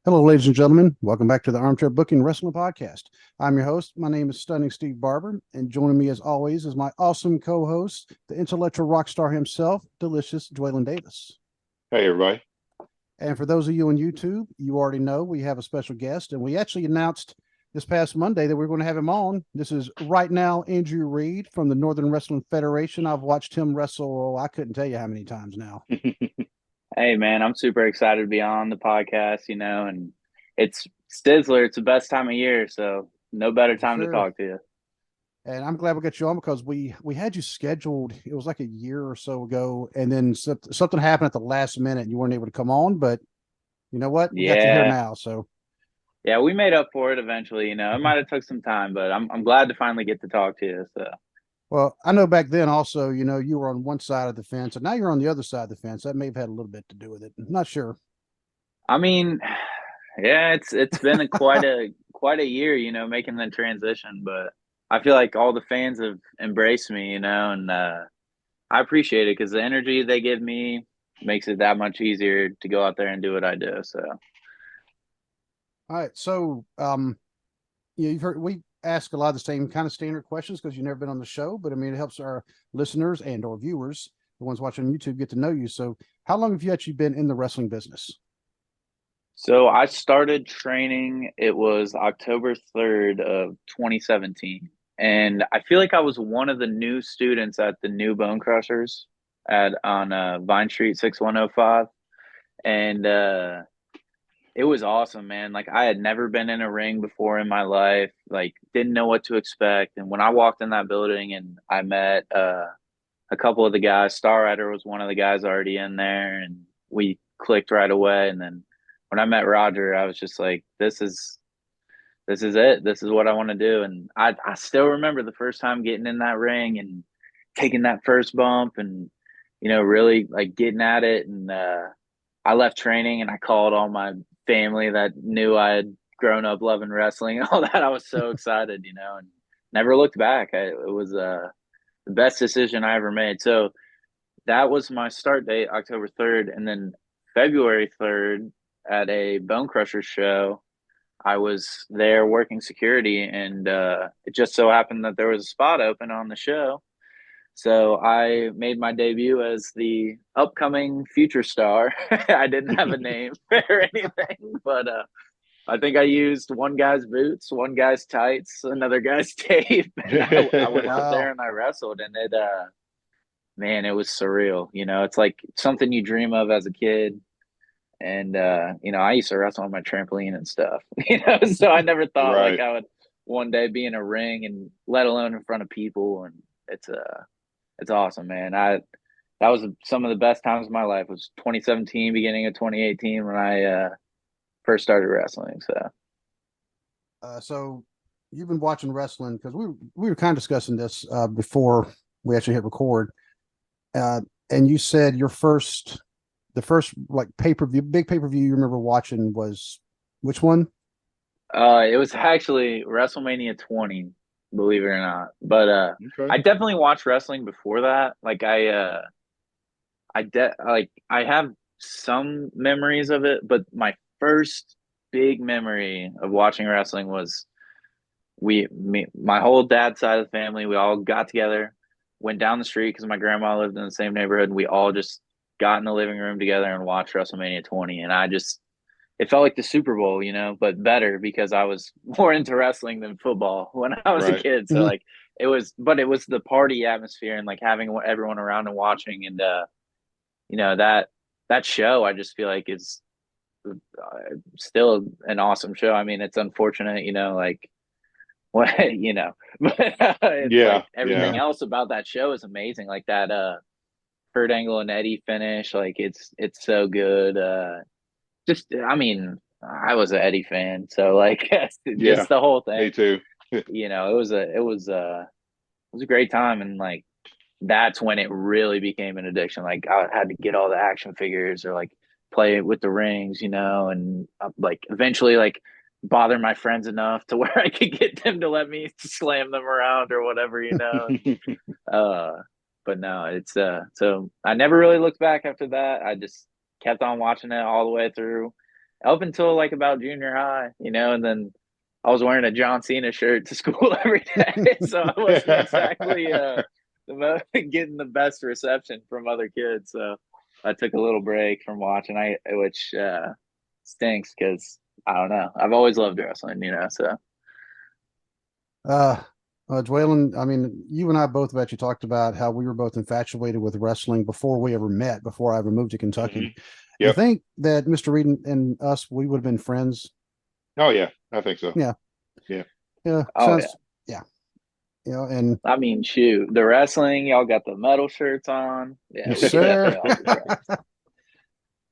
Hello, ladies and gentlemen. Welcome back to the Armchair Booking Wrestling Podcast. I'm your host. My name is Stunning Steve Barber, and joining me as always is my awesome co-host, the intellectual rock star himself, Delicious Dwaylen Davis. Hey, everybody. And for those of you on YouTube, you already know we have a special guest, and we actually announced this past Monday that we're going to have him on. This is right now Andrew Reed from the Northern Wrestling Federation. I've watched him wrestle, I couldn't tell you how many times now. Hey man, I'm super excited to be on the podcast, and it's Stizzler. It's the best time of year, so no better For time to sure. talk to you. And I'm glad we got you on because we had you scheduled. It was like a year or so ago, and then something happened at the last minute, and you weren't able to come on. But you know what? We got you here Yeah, now. So, yeah, we made up for it eventually. It might have took some time, but I'm glad to finally get to talk to you. So, well, I know back then also, you were on one side of the fence, and now you're on the other side of the fence. That may have had a little bit to do with it. Not sure. I mean, yeah, it's been quite a year, making the transition, but I feel like all the fans have embraced me, and I appreciate it because the energy they give me makes it that much easier to go out there and do what I do. So. All right. So, you've heard we ask a lot of the same kind of standard questions because you've never been on the show, but I mean, it helps our listeners and or viewers, the ones watching YouTube, get to know you. So, how long have you actually been in the wrestling business? So I started training, it was October 3rd of 2017. And I feel like I was one of the new students at the new Bone Crushers at on Vine Street 6105. And it was awesome, man. Like I had never been in a ring before in my life, like didn't know what to expect. And when I walked in that building and I met a couple of the guys, Star Rider was one of the guys already in there, and we clicked right away. And then when I met Roger, I was just like, this is it. This is what I want to do. And I still remember the first time getting in that ring and taking that first bump and, really like getting at it. And I left training and I called all my family that knew I had grown up loving wrestling and all that. I was so excited, and never looked back. It was the best decision I ever made. So that was my start date, October 3rd. And then February 3rd at a Bone Crusher show, I was there working security, and it just so happened that there was a spot open on the show. So I made my debut as the upcoming future star. I didn't have a name or anything, but I think I used one guy's boots, one guy's tights, another guy's tape, and I went out there Wow. and I wrestled, and it man, it was surreal. It's like something you dream of as a kid. And I used to wrestle on my trampoline and stuff, so I never thought like Right. I would one day be in a ring and let alone in front of people. And it's awesome, man. That was some of the best times of my life was 2017, beginning of 2018 when I first started wrestling. So So you've been watching wrestling because we were kind of discussing this before we actually hit record, uh, and you said the first like big pay per view you remember watching was which one? it was actually WrestleMania 20, believe it or not. But Okay. I definitely watched wrestling before that. Like I have some memories of it, but my first big memory of watching wrestling was my whole dad's side of the family, we all got together, went down the street because my grandma lived in the same neighborhood, and we all just got in the living room together and watched WrestleMania 20. And it felt like the Super Bowl, but better because I was more into wrestling than football when I was a Right. kid. So Mhm. like it was the party atmosphere and like having everyone around and watching. And that show I just feel like is still an awesome show. I mean, it's unfortunate, like what but it's Yeah. like everything Yeah. Yeah. else about that show is amazing. Like that Kurt Angle and Eddie finish, like it's so good. Just I mean, I was an Eddie fan, so like Yeah. just the whole Me thing, too. it was a great time. And like that's when it really became an addiction. Like I had to get all the action figures or like play with the rings, and like eventually like bother my friends enough to where I could get them to let me slam them around or whatever, Uh, but no, it's so I never really looked back after that. I just kept on watching it all the way through. up until like about junior high, and then I was wearing a John Cena shirt to school every day, so I wasn't exactly getting the best reception from other kids. So I took a little break from watching, which stinks because I don't know. I've always loved wrestling, so. Uh, Dwaylen, I mean, you and I both have actually talked about how we were both infatuated with wrestling before we ever met, before I ever moved to Kentucky. You Yep. think that Mr. Reed and us, we would have been friends? Oh yeah, I think so. Yeah. Yeah. Yeah. Oh Sounds, yeah. And I mean, shoot, the wrestling, y'all got the metal shirts on. Yeah, yes, we could sir. definitely all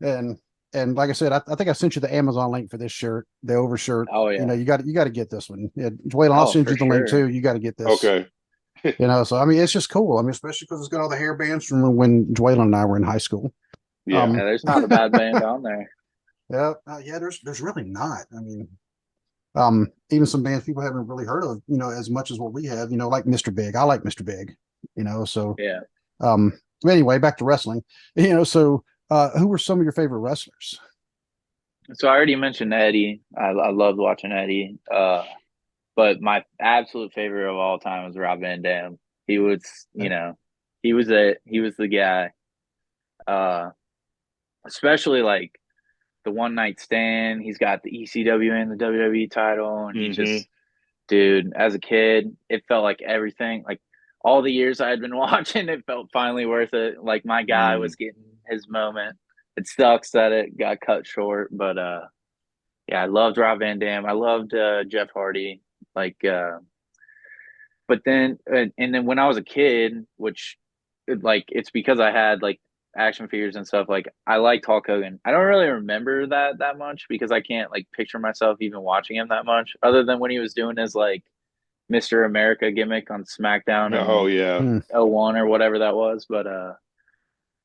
be friends. And like I said, I think I sent you the Amazon link for this shirt, the overshirt. Oh yeah. You got to get this one. Yeah, Dwaylen, I'll Oh, send for you the link sure. too. You got to get this. Okay. So I mean, it's just cool. I mean, especially because it's got all the hair bands from when Dwaylen and I were in high school. Yeah. Yeah, there's not a bad band on there. Yeah, yeah. There's really not. I mean, even some bands people haven't really heard of, as much as what we have. Like Mr. Big. I like Mr. Big. So Yeah. But anyway, back to wrestling. So who were some of your favorite wrestlers? So I already mentioned Eddie. I loved watching Eddie. But my absolute favorite of all time was Rob Van Dam. He was, he was the guy. Especially like the one night stand. He's got the ECW and the WWE title, and he just, dude. As a kid, it felt like everything. Like all the years I had been watching, it felt finally worth it. Like my guy was getting his moment. It sucks that it got cut short, but yeah, I loved Rob Van Dam. I loved Jeff Hardy. Like, but then and then when I was a kid, which it's because I had like action figures and stuff. Like I liked Hulk Hogan. I don't really remember that much because I can't like picture myself even watching him that much, other than when he was doing his like Mr. America gimmick on SmackDown Oh in yeah. 01 or whatever that was. But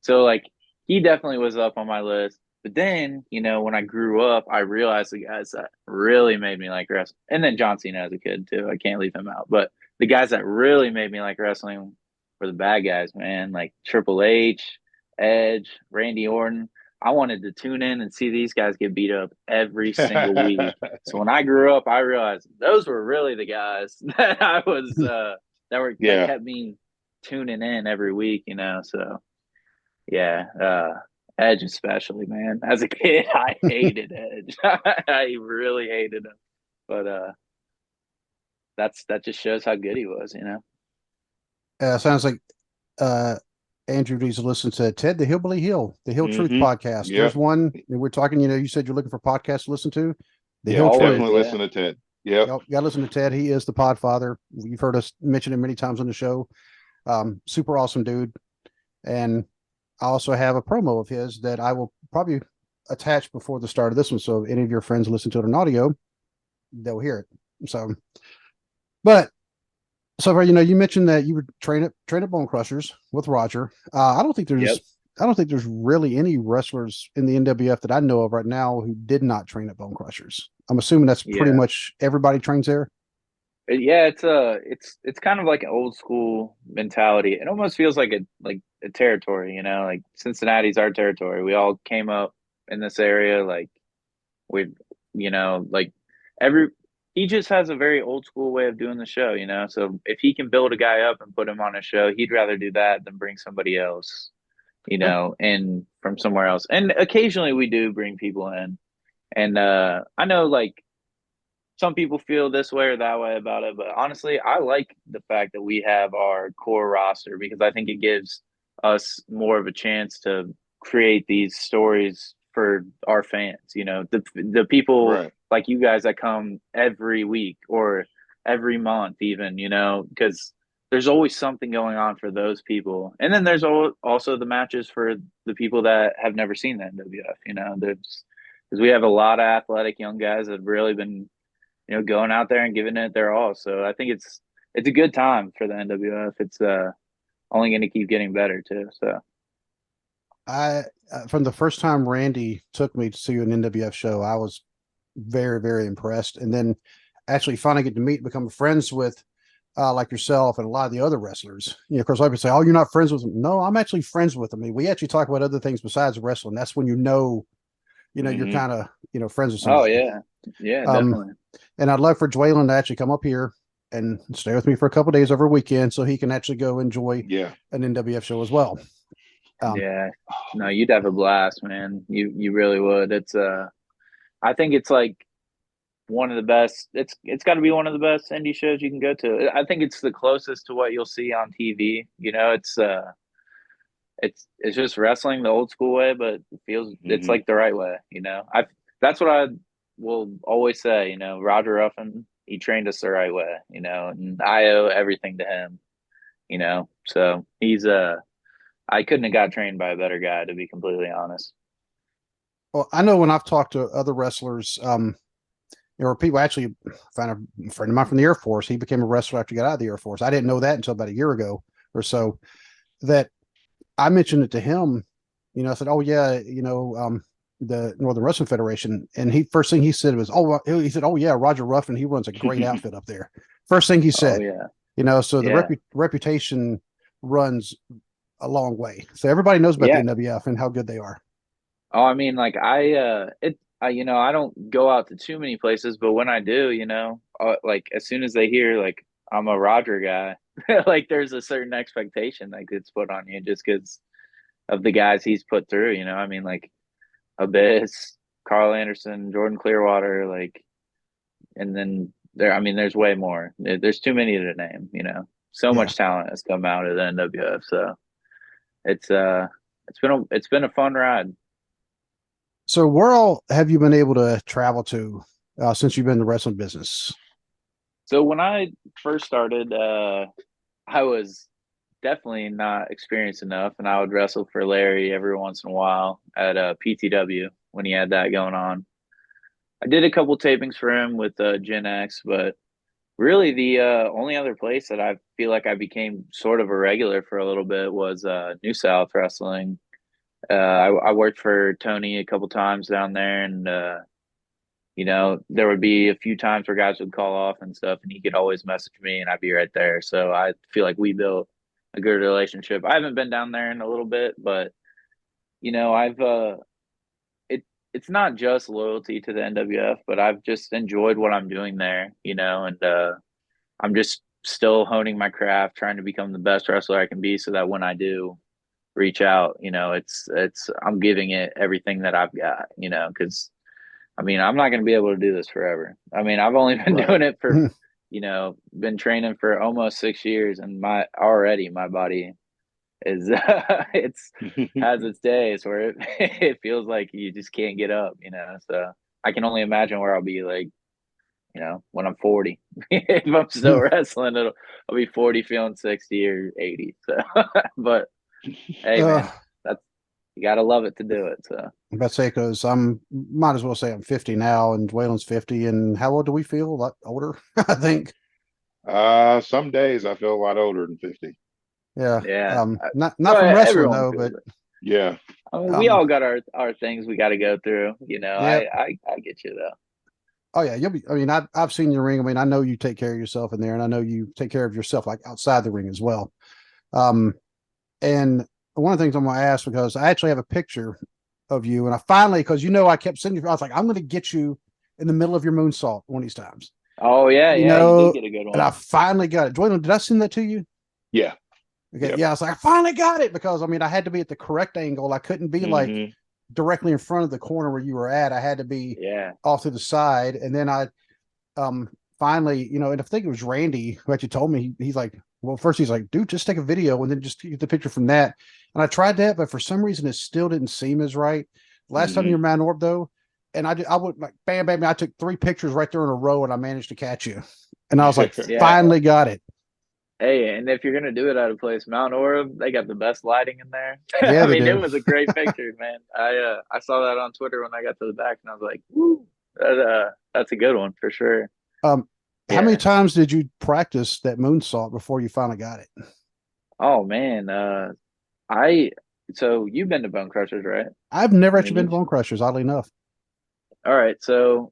so like he definitely was up on my list. But then, when I grew up, I realized the guys that really made me like wrestling, and then John Cena as a kid too. I can't leave him out. But the guys that really made me like wrestling were the bad guys, man. Like Triple H, Edge, Randy Orton. I wanted to tune in and see these guys get beat up every single week. So when I grew up, I realized those were really the guys that I was that kept me tuning in every week. So yeah, Edge especially, man. As a kid, I hated Edge. I really hated him. But that just shows how good he was. Sounds like Andrew needs to listen to Ted the Hillbilly Hill, the Hill Truth Mm-hmm. podcast. Yep. There's one and we're talking. You said you're looking for podcasts to listen to. The Yeah, Hill Truth. definitely listen to Ted. Yep. Got to listen to Ted. He is the Podfather. You've heard us mention him many times on the show. Super awesome dude. And I also have a promo of his that I will probably attach before the start of this one. So if any of your friends listen to it on audio, they'll hear it. So, but so far, you mentioned that you would train at Bone Crushers with Roger. I don't think there's really any wrestlers in the NWF that I know of right now who did not train at Bone Crushers. I'm assuming that's pretty much everybody trains there. Yeah, it's kind of like an old school mentality. It almost feels like a territory, like Cincinnati's our territory. We all came up in this area, like we, like every he just has a very old school way of doing the show. So if he can build a guy up and put him on a show, he'd rather do that than bring somebody else, in from somewhere else. And occasionally we do bring people in. And I know like some people feel this way or that way about it, but honestly, I like the fact that we have our core roster because I think it gives us more of a chance to create these stories for our fans. The people like you guys that come every week or every month, even. Because there's always something going on for those people, and then there's also the matches for the people that have never seen the NWF. There's because we have a lot of athletic young guys that have really been going out there and giving it their all. So I think it's a good time for the NWF. It's only going to keep getting better too. So I from the first time Randy took me to see an NWF show, I was very, very impressed. And then actually finally get to meet, become friends with like yourself and a lot of the other wrestlers. Of course, I would say, "Oh, you're not friends with them." No, I'm actually friends with them. I mean, we actually talk about other things besides wrestling. That's when you're kind of, friends with Oh somebody. yeah, definitely. And I'd love for Dwaylen to actually come up here and stay with me for a couple days over a weekend so he can actually go enjoy an NWF show as well. Yeah, no, you'd have a blast, man. You really would. I think it's like one of the best. It's got to be one of the best indie shows you can go to. I think it's the closest to what you'll see on TV. It's just wrestling the old school way, but it feels it's like the right way. I that's what I will always say. Roger Ruffin, he trained us the right way. And I owe everything to him. So he's I couldn't have got trained by a better guy, to be completely honest. Well, I know when I've talked to other wrestlers, or people actually found a friend of mine from the Air Force. He became a wrestler after he got out of the Air Force. I didn't know that until about a year ago or so. That I mentioned it to him. I said, "Oh yeah, the Northern Wrestling Federation." And first thing he said was, "Oh," he said, "Oh yeah, Roger Ruffin. He runs a great outfit up there." First thing he said. Oh yeah. So the reputation runs a long way. So everybody knows about the NWF and how good they are. Oh, I mean, like I don't go out to too many places, but when I do, like as soon as they hear like I'm a Roger guy, like there's a certain expectation that gets put on you just because of the guys he's put through. I mean, like Abyss, Carl Anderson, Jordan Clearwater, like, and then there's way more. There's too many to name. So much talent has come out of the NWF, so it's been a fun ride. So where all have you been able to travel to since you've been in the wrestling business? So when I first started, I was definitely not experienced enough, and I would wrestle for Larry every once in a while at PTW when he had that going on. I did a couple tapings for him with Gen X, but really the only other place that I feel like I became sort of a regular for a little bit was New South Wrestling. I worked for Tony a couple times down there, and there would be a few times where guys would call off and stuff, and he could always message me, and I'd be right there. So I feel like we built a good relationship. I haven't been down there in a little bit, but I've it's not just loyalty to the NWF, but I've just enjoyed what I'm doing there, and I'm just still honing my craft, trying to become the best wrestler I can be, so that when I do reach out, it's I'm giving it everything that I've got, because I'm not going to be able to do this forever. I've only been doing it for, been training for almost 6 years, and my body is it's has its days where it feels like you just can't get up, so I can only imagine where I'll be like, when I'm 40. If I'm still wrestling, I'll be 40 feeling 60 or 80. So but hey man, that's you gotta love it to do it. So I'm about to say, because might as well say I'm 50 now and Dwaylen's 50. And how old do we feel? A lot older, I think. Some days I feel a lot older than 50. Yeah. Not from wrestling though, but yeah. We all got our things we got to go through. I get you though. Oh yeah, you'll be. I've seen your ring. I know you take care of yourself in there, and I know you take care of yourself like outside the ring as well. And one of the things I'm going to ask, because I actually have a picture of you, and I finally, because I kept sending you, I was like, I'm going to get you in the middle of your moonsault one of these times. Oh yeah, you did get a good one. And I finally got it. Dwaylen, did I send that to you? Yeah. Okay. Yep. Yeah, I was like, I finally got it, because I had to be at the correct angle. I couldn't be like directly in front of the corner where you were at. I had to be off to the side, and then I finally, and I think it was Randy who actually told me, he's like, well, first he's like, dude, just take a video and then just get the picture from that. And I tried that, but for some reason it still didn't seem as right. Last time you were Mount Orb though, and I would like bam, bam, I took 3 pictures right there in a row, and I managed to catch you. And I was like, finally got it. Hey, and if you're gonna do it at a place, Mount Orb, they got the best lighting in there. Yeah, it was a great picture, man. I saw that on Twitter when I got to the back, and I was like, woo, that's a good one for sure. How many times did you practice that moonsault before you finally got it? Oh man, so you've been to Bone Crushers, right? I've never actually been to Bone Crushers, oddly enough. All right, so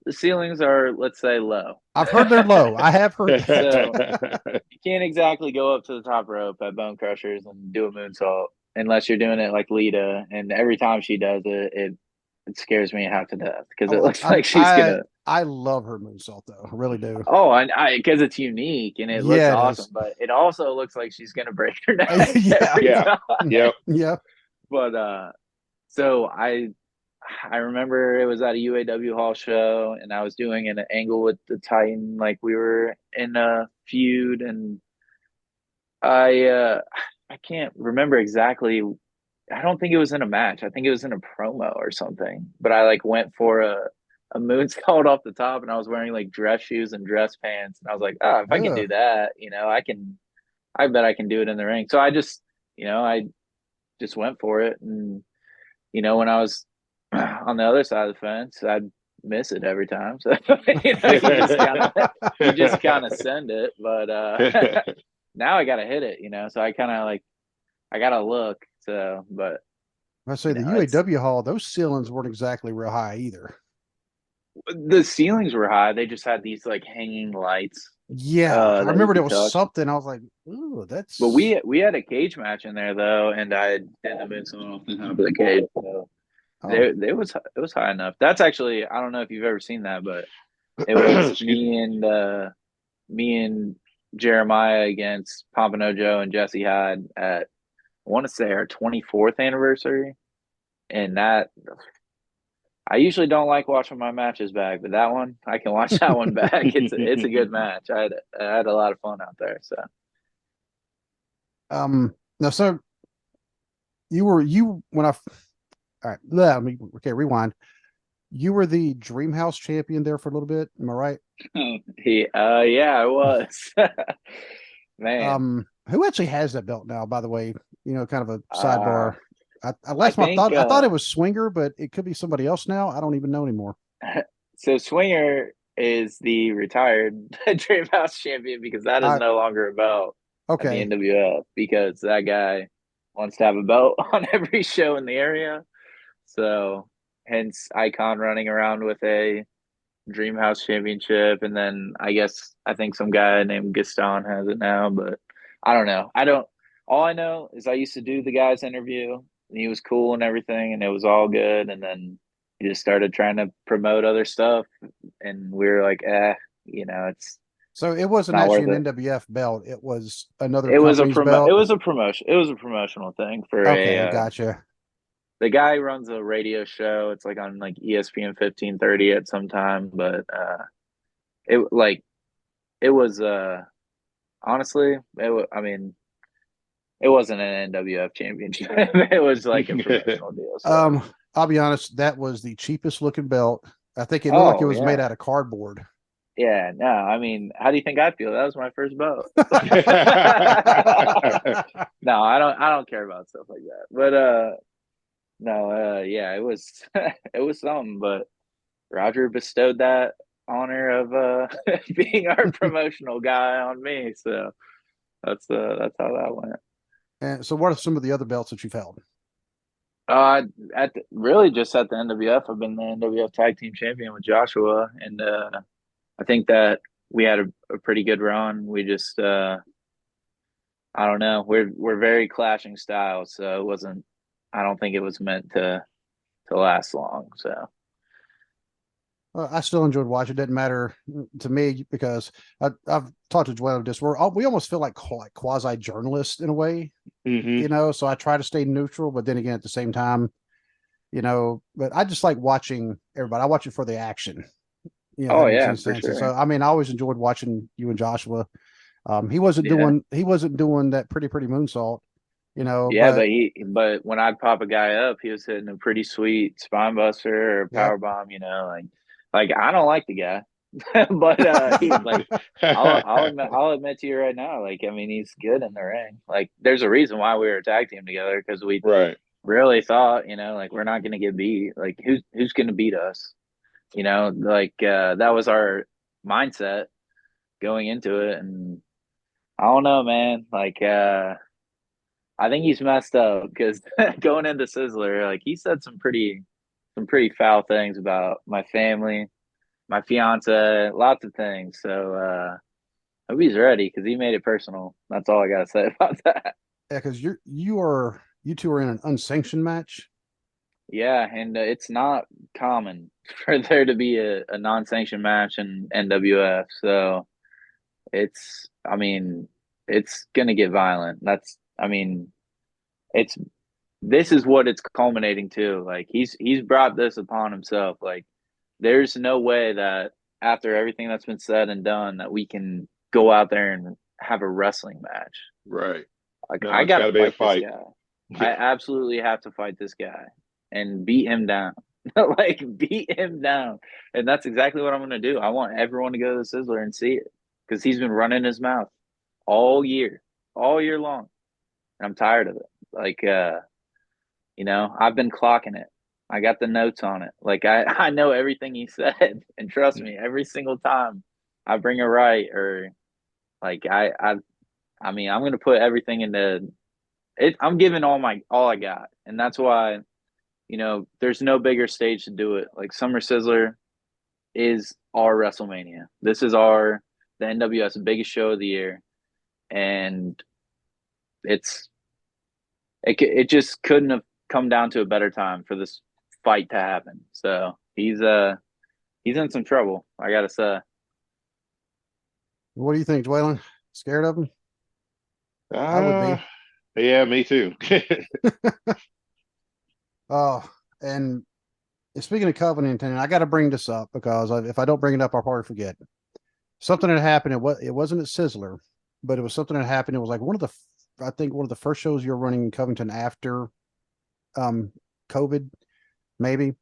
the ceilings are, let's say, low. I've heard they're low. I have heard that. So you can't exactly go up to the top rope at Bone Crushers and do a moonsault unless you're doing it like Lita. And every time she does it, it scares me half to death because it Oh, looks like she's gonna. I love her moonsault though. I really do. Oh, I because it's unique and it looks Yeah, it awesome, is. but it also looks like she's gonna break her neck Yeah. every Yeah. time. Yep. Yeah. But so I remember it was at a UAW Hall show, and I was doing an angle with the Titan, like we were in a feud, and I can't remember exactly. I don't think it was in a match. I think it was in a promo or something. But I like went for a moonsault off the top, and I was wearing like dress shoes and dress pants, and I was like, oh, if I can Ugh. do that, I can. I bet I can do it in the ring. So I just went for it, and when I was on the other side of the fence, I'd miss it every time. So you just kind of send it, but now I gotta hit it, So I kind of like I gotta look. So, but I say the it's UAW hall, those ceilings weren't exactly real high either. the ceilings were high. They just had these like hanging lights Yeah, I that you remember there could was touch. something. I was like, "Ooh, But that's we had a cage match in there though, and I did the moonsault off the top of the cage. So oh, it was high enough. That's actually I don't know if you've ever seen that, but it was Excuse me. me and Jeremiah against Pompano Joe and Jesse Hyde at I want to say our 24th anniversary, and that I usually don't like watching my matches back, but that one I can watch that one back. It's a good match. I had a lot of fun out there. So now so you when I all right, let me okay, rewind. You were the Dream House champion there for a little bit. Am I right? yeah, I was. Man, Who actually has that belt now, by the way? Kind of a uh, sidebar. I I last time think I thought it was Swinger, but it could be somebody else now. I don't even know anymore. so. Swinger is the retired Dream House champion because that is I no longer a belt at the okay. NWF because that guy wants to have a belt on every show in the area. So hence Icon running around with a Dream House championship, and then I think some guy named Gaston has it now, but I don't know. I don't. All I know is I used to do the guy's interview, and he was cool and everything, and it was all good, and then he just started trying to promote other stuff, and we were like, it's So it wasn't not actually worth an it. NWF belt. It was another company's It belt. was a promotion. It was a promotional thing for a Okay, gotcha. the guy runs a radio show. It's like on like ESPN 1530 at some time, but it like it was honestly I mean it wasn't an NWF championship. It was like a promotional deal. So Um, I'll be honest, that was the cheapest looking belt. I think it looked like it oh was made yeah. out of cardboard. Yeah, no, I mean, how do you think I feel? That was my first boat. No, I don't care about stuff like that. But no, yeah, it was it was something, but Roger bestowed that honor of being our promotional guy on me. So that's how that went. And so, what are some of the other belts that you've held? Really just at the NWF, I've been the NWF Tag Team Champion with Joshua, and I think that we had a pretty good run. We just I don't know, we're very clashing styles, so it wasn't. I don't think it was meant to last long. So I still enjoyed watching. It didn't matter to me because I've talked to Joel just we almost feel like quasi journalists in a way, Hmm. So I try to stay neutral, but then again, at the same time, but I just like watching everybody. I watch it for the action. oh That makes yeah, any for sense. And sure. so, I mean, I always enjoyed watching you and Joshua. Yeah. He wasn't doing that pretty moonsault, Yeah, but but when I'd pop a guy up, he was hitting a pretty sweet spine buster or yep. power bomb, like I don't like the guy. But he like I'll admit to you right now, like I mean he's good in the ring. Like there's a reason why we were a tag team together because we Right. really thought, like we're not gonna get beat. Like who's gonna beat us? Like that was our mindset going into it, and I don't know, man. Like I think he's messed up because going into Sizzler, like he said some pretty foul things about my family, my fiance, lots of things. So I hope he's ready because he made it personal. That's all I gotta say about that. Yeah, because you two are in an unsanctioned match. Yeah, and it's not common for there to be a non-sanctioned match in NWF. So I mean, it's gonna get violent. I mean, it's this is what it's culminating to. Like he's brought this upon himself. Like there's no way that after everything that's been said and done that we can go out there and have a wrestling match. Right. Like No, I it's got got to to be a fight this fight. guy. I Yeah. absolutely have to fight this guy and beat him down. Like beat him down. And that's exactly what I'm going to do. I want everyone to go to the Sizzler and see it because he's been running his mouth all year long. And I'm tired of it. Like, I've been clocking it. I got the notes on it. Like I know everything he said, and trust me, every single time I bring it right or like I mean, I'm gonna put everything into it. I'm giving all I got, and that's why there's no bigger stage to do it. Like Summer Sizzler is our WrestleMania. This is the NWS biggest show of the year, and it's it just couldn't have come down to a better time for this fight to happen. So he's in some trouble. I gotta say. What do you think, Dwaylen? Scared of him? I would Uh, be. yeah, me too. Oh, and speaking of Covington, I got to bring this up because if I don't bring it up, I'll probably forget. Something that happened. It wasn't at Sizzler, but it was something that happened. It was like I think one of the first shows you're running in Covington after um COVID, maybe.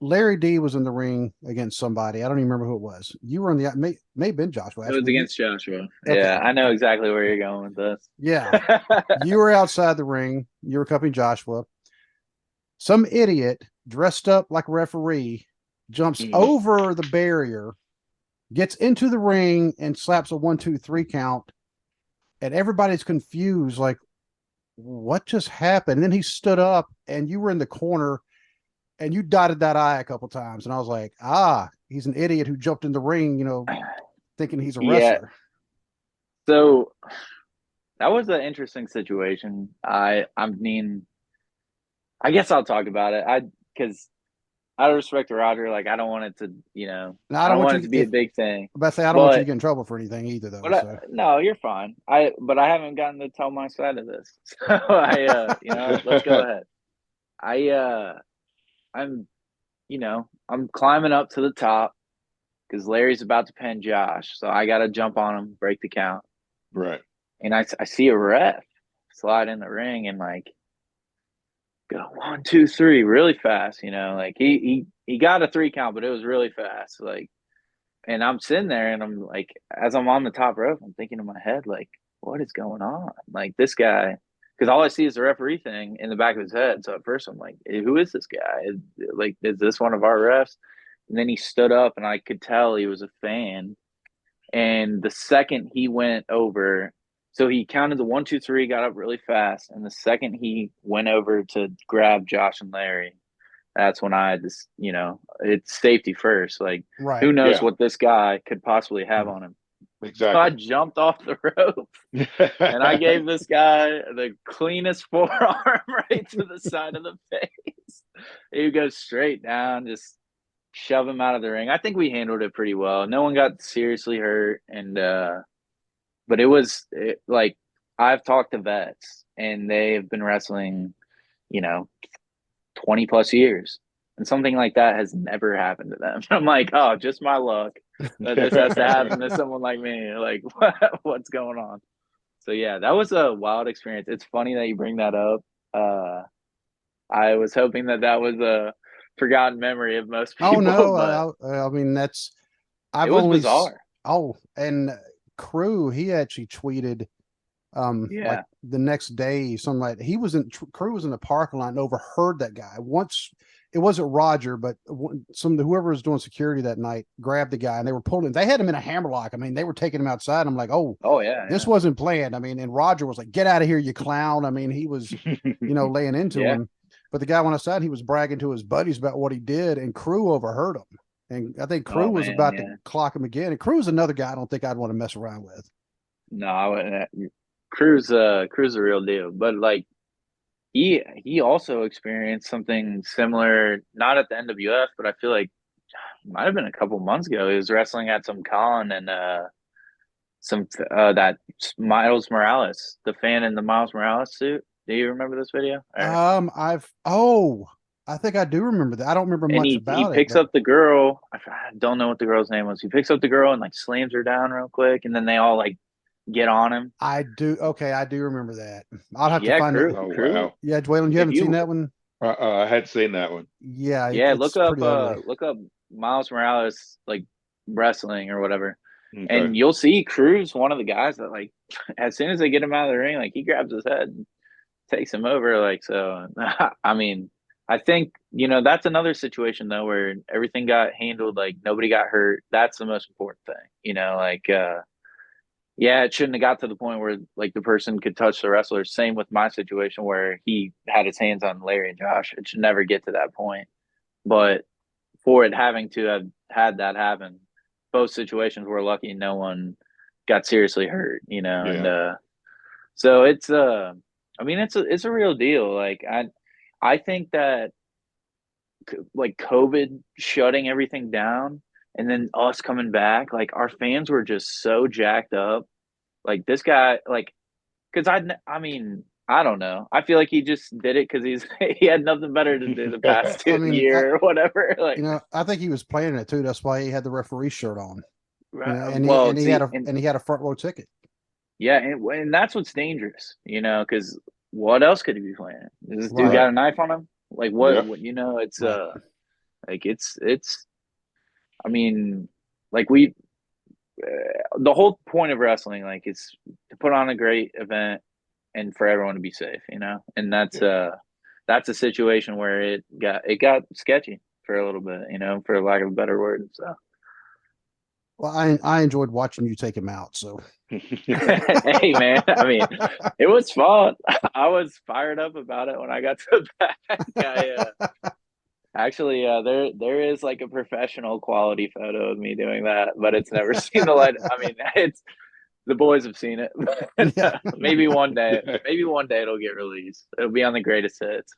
Larry D was in the ring against somebody. I don't even remember who it was. You were on the may have been Joshua. It was Actually, against Joshua. okay, Yeah, I know exactly where you're going with yeah. this. You were outside the ring. You were accompanying Joshua. Some idiot dressed up like a referee jumps Mhm. over the barrier, gets into the ring, and slaps a 1, 2, 3 count. And everybody's confused, like, what just happened? And then he stood up, and you were in the corner, and you dotted that I a couple times. And I was like, he's an idiot who jumped in the ring, thinking he's a Yeah. wrestler. So that was an interesting situation. I mean, I guess I'll talk about it. Because out of respect to Roger, like I don't want it to, Now, I I don't don't want want it you, to be a if, big thing. but I say, I don't want you to But get in trouble for anything either, though. but So, no, you're fine. But I haven't gotten to tell my side of this. So let's go ahead. I I'm I'm climbing up to the top because Larry's about to pin Josh, so I got to jump on him, break the count, Right. and I see a ref slide in the ring and like go 1, 2, 3 really fast. Like he got a 3 count, but it was really fast. Like, and I'm sitting there and I'm like, as I'm on the top rope, I'm thinking in my head like, what is going on? Like this guy, because all I see is the referee thing in the back of his head. So at first I'm like, who is this guy? Is this one of our refs? And then he stood up and I could tell he was a fan. And the second he went over, so he counted the 1, 2, 3, got up really fast. And the second he went over to grab Josh and Larry, that's when I just, it's safety first. Like, right. who knows Yeah, what this guy could possibly have on him? So I exactly. jumped off the rope and I gave this guy the cleanest forearm right to the side of the face. He goes straight down, just shove him out of the ring. I think we handled it pretty well. No one got seriously hurt, and but like I've talked to vets, and they have been wrestling, you know, 20 plus years, and something like that has never happened to them. I'm like, oh, just my luck that this has to happen to someone like me. Like, what's going on? So yeah, that was a wild experience. It's funny that you bring that up. Uh, I was hoping that was a forgotten memory of most Oh people, no, but I mean it I've was only bizarre. and Crew, he actually tweeted like Yeah. the next day, something like Crew was in the parking lot and overheard that guy. Once it wasn't Roger, but whoever was doing security that night grabbed the guy and they were pulling. They had him in a hammerlock. I mean, they were taking him outside. I'm like, oh, Oh yeah, this yeah. wasn't planned. I mean, and Roger was like, get out of here, you clown. I mean, he was, laying into Yeah. him. But the guy went outside, he was bragging to his buddies about what he did, and Crew overheard him. And I think Crew Oh was man, about to yeah. clock him again. And Crew's another guy I don't think I'd want to mess around with. No, I wouldn't. Crew's a real deal. But like he also experienced something similar, not at the NWF, but I feel like it might have been a couple months ago. He was wrestling at some con and some that Miles Morales, the fan in the Miles Morales suit. Do you remember this video? I think I do remember that. I don't remember And much he about it, picks but up the girl. I don't know what the girl's name was. He picks up the girl and like slams her down real quick, and then they all like get on him. I do. Okay, I do remember that. I'll have to Yeah, find it. Oh crew. wow. Yeah, Dwaylen, you If haven't seen you that one? I had seen that one. Yeah, Yeah, it's pretty ugly. look up Miles Morales like wrestling or whatever. Okay. And you'll see Cruz, one of the guys that like as soon as they get him out of the ring, like he grabs his head and takes him over. Like so I mean, I think, that's another situation though where everything got handled, like nobody got hurt. That's the most important thing. Like yeah, it shouldn't have got to the point where like the person could touch the wrestler. Same with my situation where he had his hands on Larry and Josh. It should never get to that point. But for it having to have had that happen, both situations we're lucky no one got seriously hurt, and Yeah. so it's I mean it's a real deal. Like I think that like COVID shutting everything down and then us coming back, like our fans were just so jacked up. Like this guy, like, because I mean, I don't know. I feel like he just did it because he had nothing better to do the past I mean, year or whatever. Like, I think he was planning it too. That's why he had the referee shirt on. And he well, see, and he had a front row ticket. yeah, and that's what's dangerous, because what else could he be playing? Does this dude Right, got a Right. knife on him? Like Yep. it's right. like it's. I mean, like the whole point of wrestling, like, is to put on a great event and for everyone to be safe, and Yeah. that's a situation where it got sketchy for a little bit, for lack of a better word. So, Well, I enjoyed watching you take him out. So hey man, I mean, it was fun. I was fired up about it when I got to the back. Actually, there is like a professional quality photo of me doing that, but it's never seen the light. I mean, it's the boys have seen it. yeah. Maybe one day it'll get released. It'll be on the greatest hits.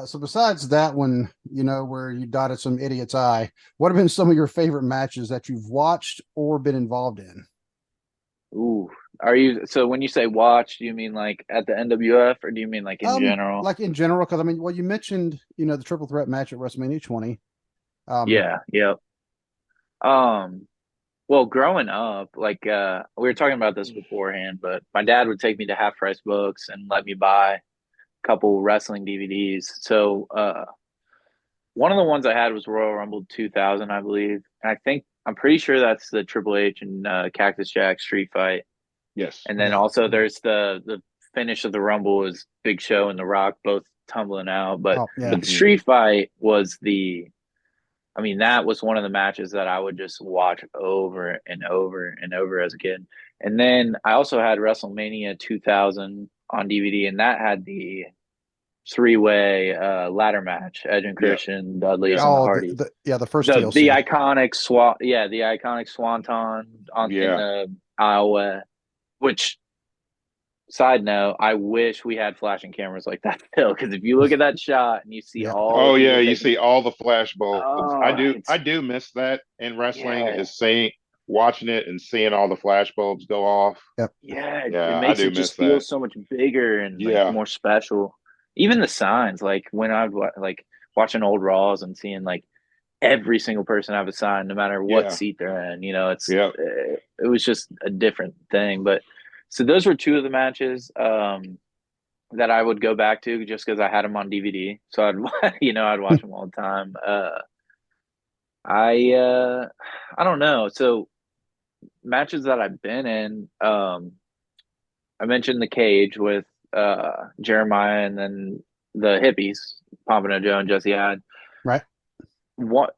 So besides that one, where you dotted some idiot's eye, what have been some of your favorite matches that you've watched or been involved in? Ooh, so when you say watch, do you mean like at the NWF or do you mean like in general? Like in general, because I mean, well, you mentioned, the triple threat match at WrestleMania 20. Yeah, yep. Um, well, growing up, like we were talking about this beforehand, but my dad would take me to half price books and let me buy a couple wrestling DVDs. So one of the ones I had was Royal Rumble 2000, I believe. And I'm pretty sure that's the Triple H and Cactus Jack street fight. Yes. And then Yeah. also there's the finish of the Rumble is Big Show and The Rock both tumbling out. But Oh, yeah. but the street fight was I mean, that was one of the matches that I would just watch over and over and over as a kid. And then I also had WrestleMania 2000 on DVD, and that had the three-way ladder match: Edge and Yeah. Christian, Dudley's, Yeah. and the Oh, Hardys. the first The TLC. iconic the iconic Swanton in Yeah. the aisle. Which, side note, I wish we had flashing cameras like that still, because if you look at that shot and you see Yeah. all the Oh yeah, people you taking, see all the flash bulbs. I oh, do it's I do miss that in wrestling yeah, is seeing watching it and seeing all the flash bulbs go off. Yep. yeah, it Yeah, I makes do it miss just feel that. so much bigger and like Yeah. more special. Even the signs, like when I'd like watching old Raws and seeing like every single person have a sign, no matter what Yeah. seat they're in. Yeah. It was just a different thing. But so those were two of the matches that I would go back to just because I had them on DVD. So I'd watch them all the time. I I don't know. So matches that I've been in, I mentioned the cage with Jeremiah and then the hippies, Pompano Joe and Jesse Hyde. Right. What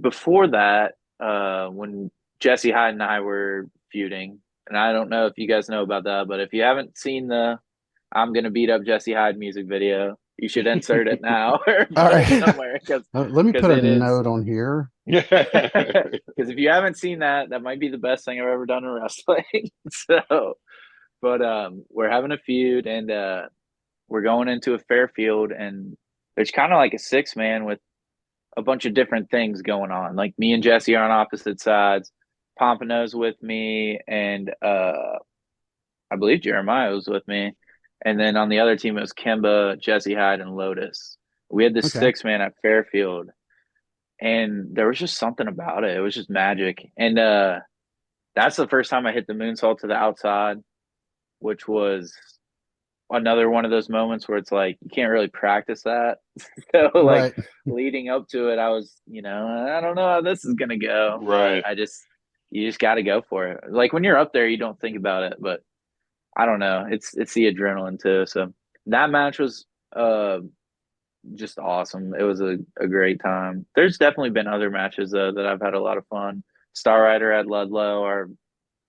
before that, when Jesse Hyde and I were feuding, and I don't know if you guys know about that, but if you haven't seen the "I'm gonna beat up Jesse Hyde" music video, you should insert it now or All put it right. somewhere Let me because put a it is. note on here. Because if you haven't seen that, that might be the best thing I've ever done in wrestling. So, but we're having a feud, and we're going into a fair field, and there's kind of like a 6-man with a bunch of different things going on. Like me and Jesse are on opposite sides. Pompano's with me, and I believe Jeremiah was with me. And then on the other team, it was Kimba, Jesse Hyde, and Lotus. We had this Okay. 6-man at Fairfield, and there was just something about it. It was just magic. And that's the first time I hit the moonsault to the outside, which was another one of those moments where it's like you can't really practice that. So like Right. leading up to it, I was, I don't know how this is gonna go, but Right. you just got to go for it. Like when you're up there, you don't think about it, but I don't know. It's the adrenaline too. So that match was just awesome. It was a great time. There's definitely been other matches that I've had a lot of fun. Star Rider at Ludlow, our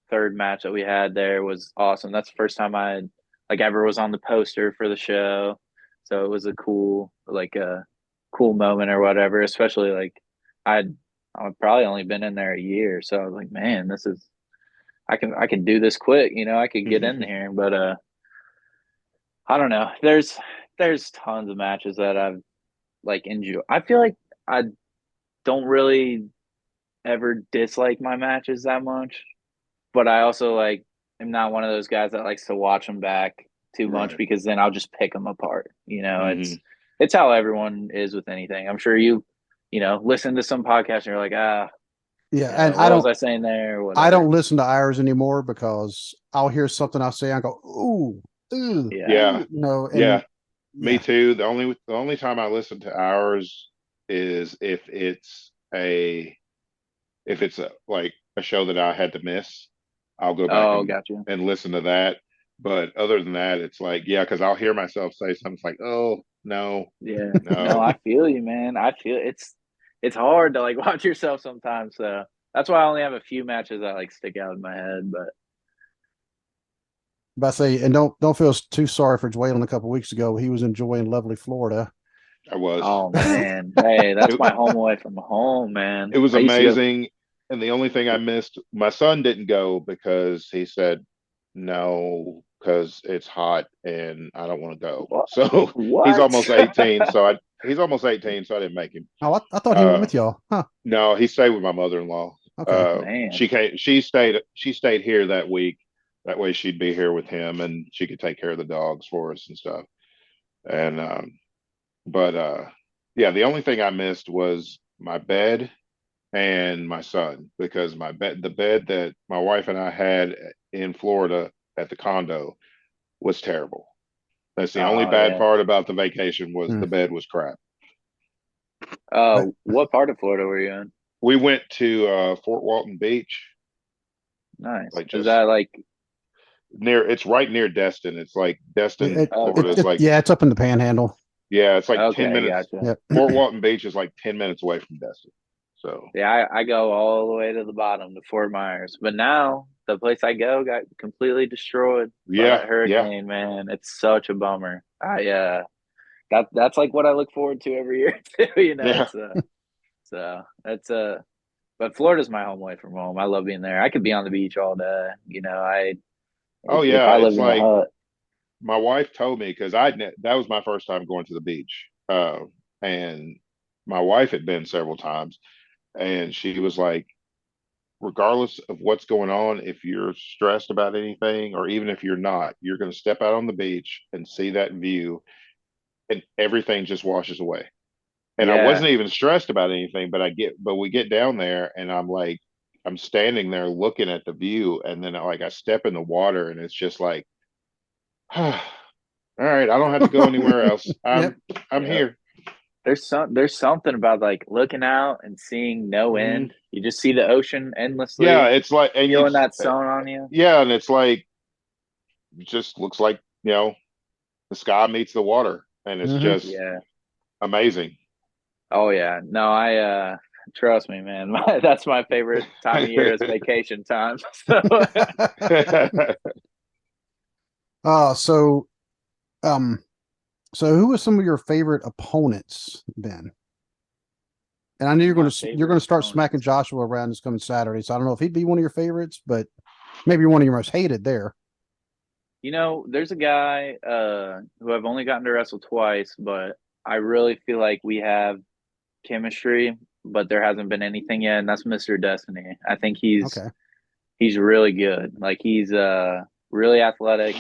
third match that we had there was awesome. That's the first time I like ever was on the poster for the show. So it was a cool moment or whatever, especially like I'd I've probably only been in there a year. So I was like, man, this is I can do this quick, I could get in there. But I don't know. There's tons of matches that I've like enjoyed. I feel like I don't really ever dislike my matches that much, but I also like am not one of those guys that likes to watch them back too much Right. because then I'll just pick them apart. Hmm. It's how everyone is with anything. I'm sure listen to some podcast and you're like, Yeah. And what was I saying there or I whatever. don't listen to ours anymore because I'll hear something I'll say. I go, ooh, ooh, Yeah. Yeah. and Yeah. Me yeah, too. The only time I listen to ours is if it's like a show that I had to miss, I'll go back Oh, and gotcha. listen to that. But other than that, it's like, yeah, because I'll hear myself say something it's like, oh no, Yeah. No, no. I feel you, man. I feel it's hard to like watch yourself sometimes. So that's why I only have a few matches that like stick out in my head. But but I say, and don't feel too sorry for Dwayne. A couple weeks ago, he was enjoying lovely Florida. I was. oh man, hey, that's It, my home away from home, man. it was I used to go. amazing. And the only thing I missed, my son didn't go because he said no, because it's hot and I don't want to go. What? So he's What? almost 18. He's almost 18, so I didn't make him. Oh, I thought he went Uh, with y'all. Huh. no, he stayed with my mother-in-law. Okay. Man. She stayed here that week. That way she'd be here with him and she could take care of the dogs for us and stuff. And but yeah, the only thing I missed was my bed and my son because the bed that my wife and I had in Florida at the condo was terrible. That's the only Oh bad yeah. part about the vacation was Hmm. the bed was crap. But What part of Florida were you in? We went to Fort Walton Beach, Nice. like Is just that like? it's right near Destin. It's like yeah, Destin, Florida is it like, yeah, it's up in the Panhandle. yeah, it's like 10 Okay, minutes. gotcha. Yep. Fort Walton Beach is like 10 minutes away from Destin. So, Yeah, I go all the way to the bottom to Fort Myers, but now the place I go got completely destroyed by yeah, that yeah, hurricane. Man, it's such a bummer. That's like what I look forward to every year too. yeah. So that's but Florida's my home away from home. I love being there. I could be on the beach all day. Oh, If yeah. I It's lived in a like hut. my wife told me because that was my first time going to the beach. And my wife had been several times. And she was like, regardless of what's going on, if you're stressed about anything, or even if you're not, you're going to step out on the beach and see that view, and everything just washes away. And I Yeah, wasn't even stressed about anything, but we get down there, and I'm like, I'm standing there looking at the view, and then like I step in the water, and it's just like, all right, I don't have to go anywhere else. I'm Yep. I'm yeah. here. There's something about like looking out and seeing no Mhm. end. You just see the ocean Yeah, endlessly, it's like, and feeling it's that sun on you. yeah, and it's like it just looks like the sky meets the water, and it's Hmm. just Yeah. amazing. Oh yeah. No, I trust me, man. That's my favorite time of year is vacation time. So uh, so um, so who are some of your favorite opponents then? And I know my you're favorite going to start smacking opponents. Joshua around this coming Saturday. So I don't know if he'd be one of your favorites, but maybe one of your most hated there. There's a guy who I've only gotten to wrestle twice, but I really feel like we have chemistry, but there hasn't been anything yet, and that's Mr. Destiny. I think he's Okay. he's really good. Like he's really athletic.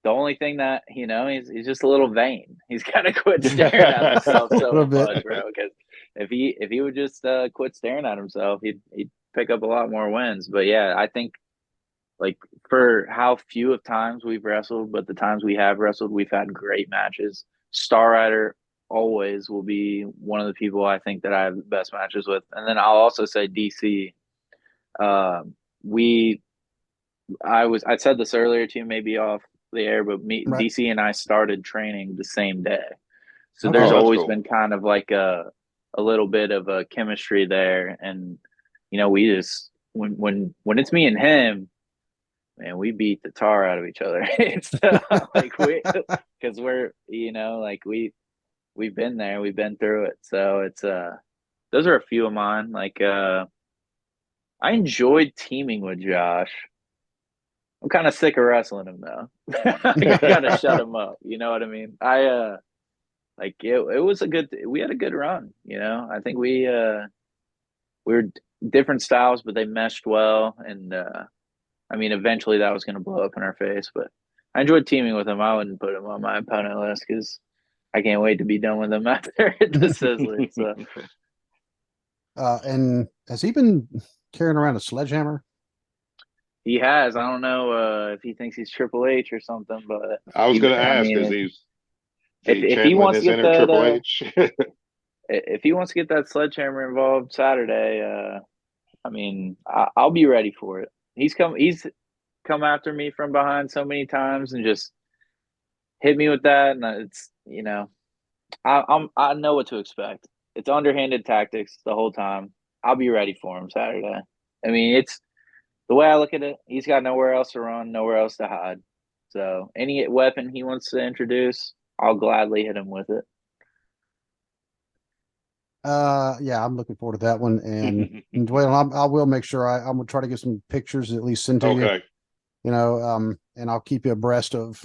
The only thing that he's just a little vain. He's got to quit staring at himself A so little bit. much, bro. Because if he would just quit staring at himself, he'd pick up a lot more wins. But yeah, I think like for how few of times we've wrestled, but the times we have wrestled, we've had great matches. Star Rider always will be one of the people I think that I have the best matches with, and then I'll also say DC. We I said this earlier too, maybe off the air, but me, Right. DC, and I started training the same day, so Okay. there's Oh, that's always cool. been kind of like a little bit of a chemistry there, and we just when it's me and him, man, we beat the tar out of each other. It's like because we're like we've been there, we've been through it, so it's those are a few of mine. Like I enjoyed teaming with Josh. I'm kind of sick of wrestling him though. I gotta shut him up. You know what I mean? I like it was we had a good run. I think we were different styles, but they meshed well. And I mean, eventually that was gonna blow up in our face. But I enjoyed teaming with him. I wouldn't put him on my opponent list because I can't wait to be done with him after the Sizzler. So And has he been carrying around a sledgehammer? he has. I don't know if he thinks he's Triple H or something, but I was going to I ask, mean, is if he if he channeling wants to his get inner that Triple H? if he wants to get that sledgehammer involved Saturday, I mean, I'll be ready for it. He's come after me from behind so many times and just hit me with that, and it's I know what to expect. It's underhanded tactics the whole time. I'll be ready for him Saturday. I mean, it's the way I look at it. He's got nowhere else to run, nowhere else to hide. So any weapon he wants to introduce, I'll gladly hit him with it. Yeah, I'm looking forward to that one. And well, I will make sure I'm gonna try to get some pictures at least sent to you. Okay. And I'll keep you abreast of